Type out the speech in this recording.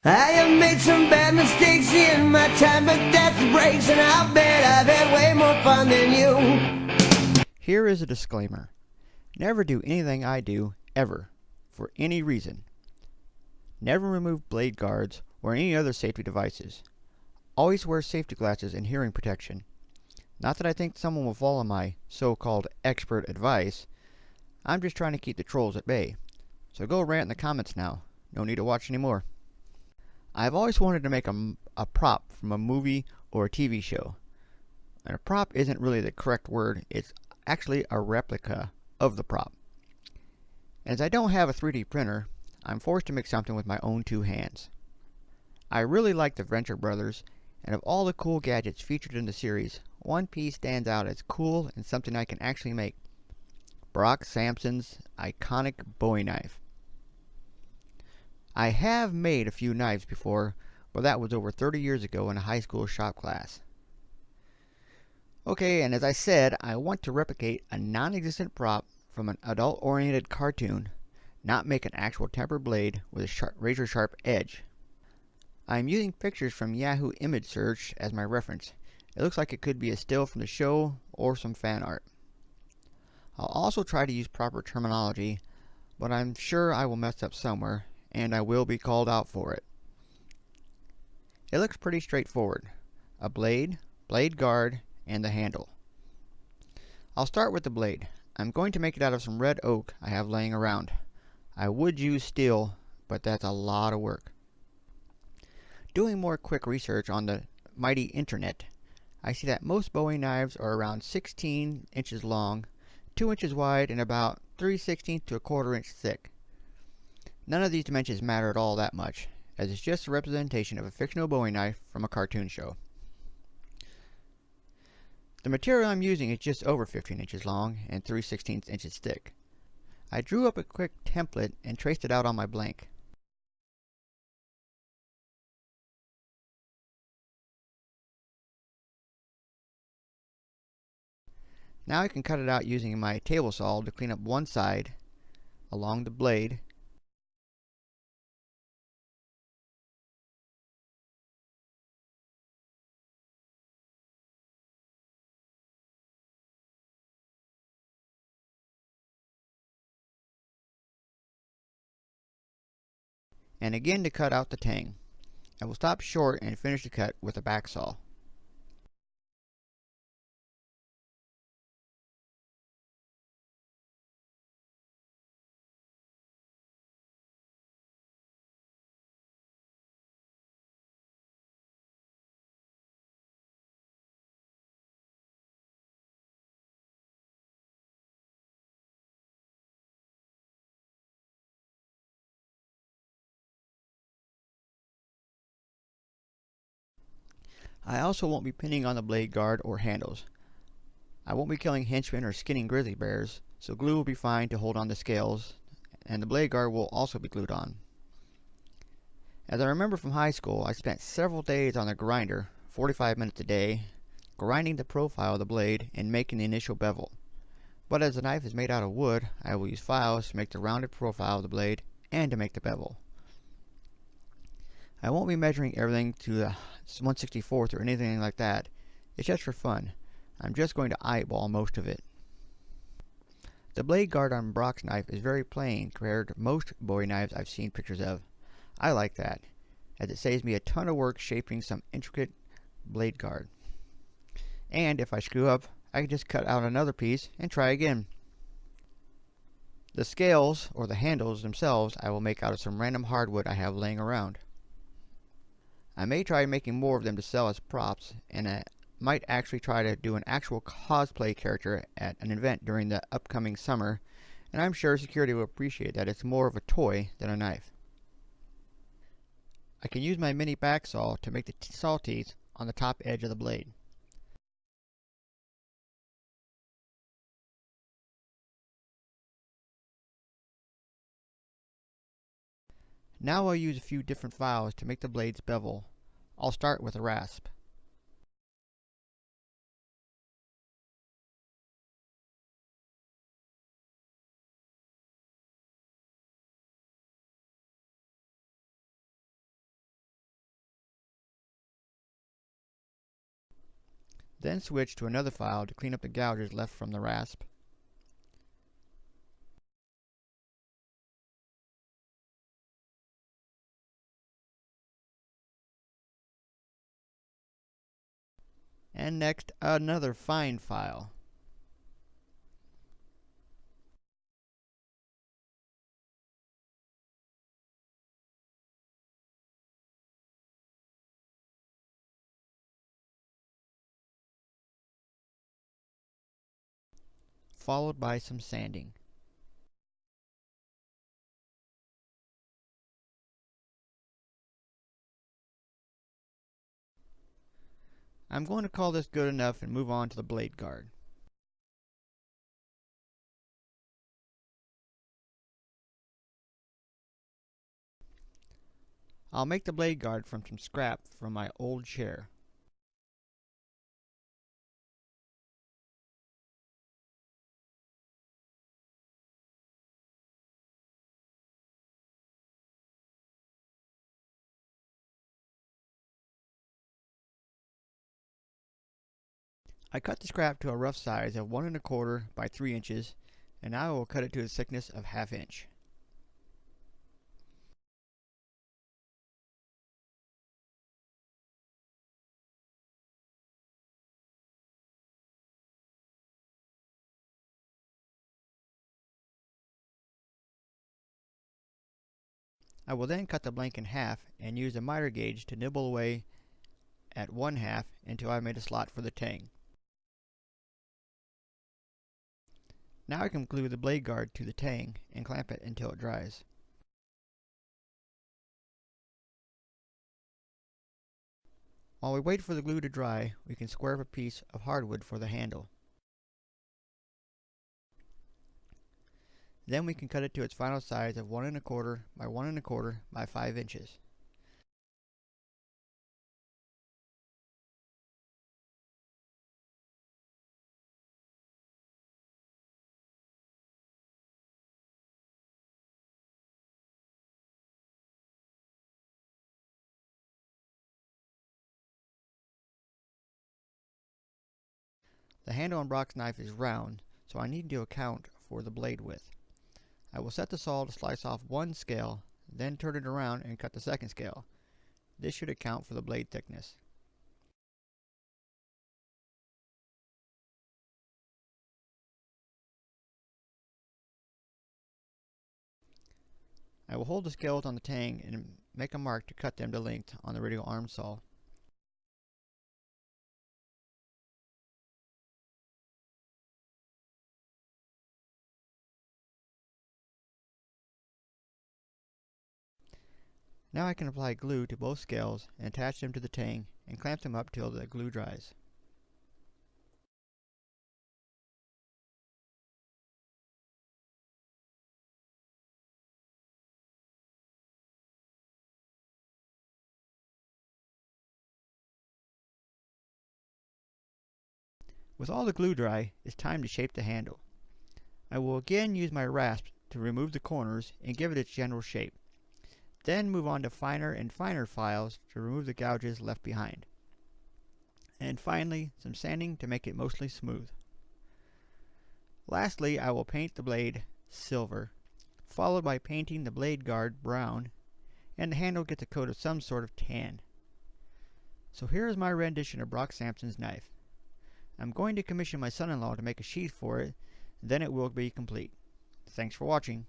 I have made some bad mistakes in my time, but that's the breaks, and I'll bet I've had way more fun than you. Here is a disclaimer. Never do anything I do, ever, for any reason. Never remove blade guards or any other safety devices. Always wear safety glasses and hearing protection. Not that I think someone will follow my so-called expert advice. I'm just trying to keep the trolls at bay. So go rant in the comments now. No need to watch anymore. I've always wanted to make a prop from a movie or a TV show. And a prop isn't really the correct word. It's actually a replica of the prop. As I don't have a 3D printer, I'm forced to make something with my own two hands. I really like the Venture Brothers, and of all the cool gadgets featured in the series, one piece stands out as cool and something I can actually make. Brock Sampson's iconic Bowie knife. I have made a few knives before, but that was over 30 years ago in a high school shop class. Okay, and as I said, I want to replicate a non-existent prop from an adult-oriented cartoon, not make an actual tempered blade with a razor-sharp edge. I am using pictures from Yahoo Image Search as my reference. It looks like it could be a still from the show or some fan art. I'll also try to use proper terminology, but I'm sure I will mess up somewhere, and I will be called out for it. It looks pretty straightforward. A blade, blade guard, and the handle. I'll start with the blade. I'm going to make it out of some red oak I have laying around. I would use steel, but that's a lot of work. Doing more quick research on the mighty internet, I see that most Bowie knives are around 16 inches long, 2 inches wide, and about 3/16 to a quarter inch thick. None of these dimensions matter at all that much, as it's just a representation of a fictional Bowie knife from a cartoon show. The material I'm using is just over 15 inches long and 3/16 inches thick. I drew up a quick template and traced it out on my blank. Now I can cut it out using my table saw to clean up one side along the blade . And again to cut out the tang. I will stop short and finish the cut with a back saw. I also won't be pinning on the blade guard or handles. I won't be killing henchmen or skinning grizzly bears, so glue will be fine to hold on the scales, and the blade guard will also be glued on. As I remember from high school, I spent several days on the grinder, 45 minutes a day, grinding the profile of the blade and making the initial bevel. But as the knife is made out of wood, I will use files to make the rounded profile of the blade and to make the bevel. I won't be measuring everything to the 1/64th or anything like that. It's just for fun. I'm just going to eyeball most of it. The blade guard on Brock's knife is very plain compared to most Bowie knives I've seen pictures of. I like that, as it saves me a ton of work shaping some intricate blade guard. And if I screw up, I can just cut out another piece and try again. The scales, or the handles themselves, I will make out of some random hardwood I have laying around. I may try making more of them to sell as props, and I might actually try to do an actual cosplay character at an event during the upcoming summer, and I'm sure security will appreciate that it's more of a toy than a knife. I can use my mini back saw to make the saw teeth on the top edge of the blade. Now I'll use a few different files to make the blades bevel. I'll start with a rasp. Then switch to another file to clean up the gouges left from the rasp. And next, another fine file. Followed by some sanding. I'm going to call this good enough and move on to the blade guard. I'll make the blade guard from some scrap from my old chair. I cut the scrap to a rough size of 1 1/4 by 3 inches, and now I will cut it to a thickness of 1/2 inch. I will then cut the blank in half and use a miter gauge to nibble away at 1/2 until I made a slot for the tang. Now I can glue the blade guard to the tang and clamp it until it dries. While we wait for the glue to dry, we can square up a piece of hardwood for the handle. Then we can cut it to its final size of 1 1/4 by 1 1/4 by 5 inches. The handle on Brock's knife is round, so I need to account for the blade width. I will set the saw to slice off one scale, then turn it around and cut the second scale. This should account for the blade thickness. I will hold the scales on the tang and make a mark to cut them to length on the radial arm saw. Now I can apply glue to both scales and attach them to the tang and clamp them up till the glue dries. With all the glue dry, it's time to shape the handle. I will again use my rasp to remove the corners and give it its general shape. Then move on to finer and finer files to remove the gouges left behind. And finally, some sanding to make it mostly smooth. Lastly, I will paint the blade silver, followed by painting the blade guard brown, and the handle gets a coat of some sort of tan. So here is my rendition of Brock Sampson's knife. I'm going to commission my son-in-law to make a sheath for it, then it will be complete. Thanks for watching.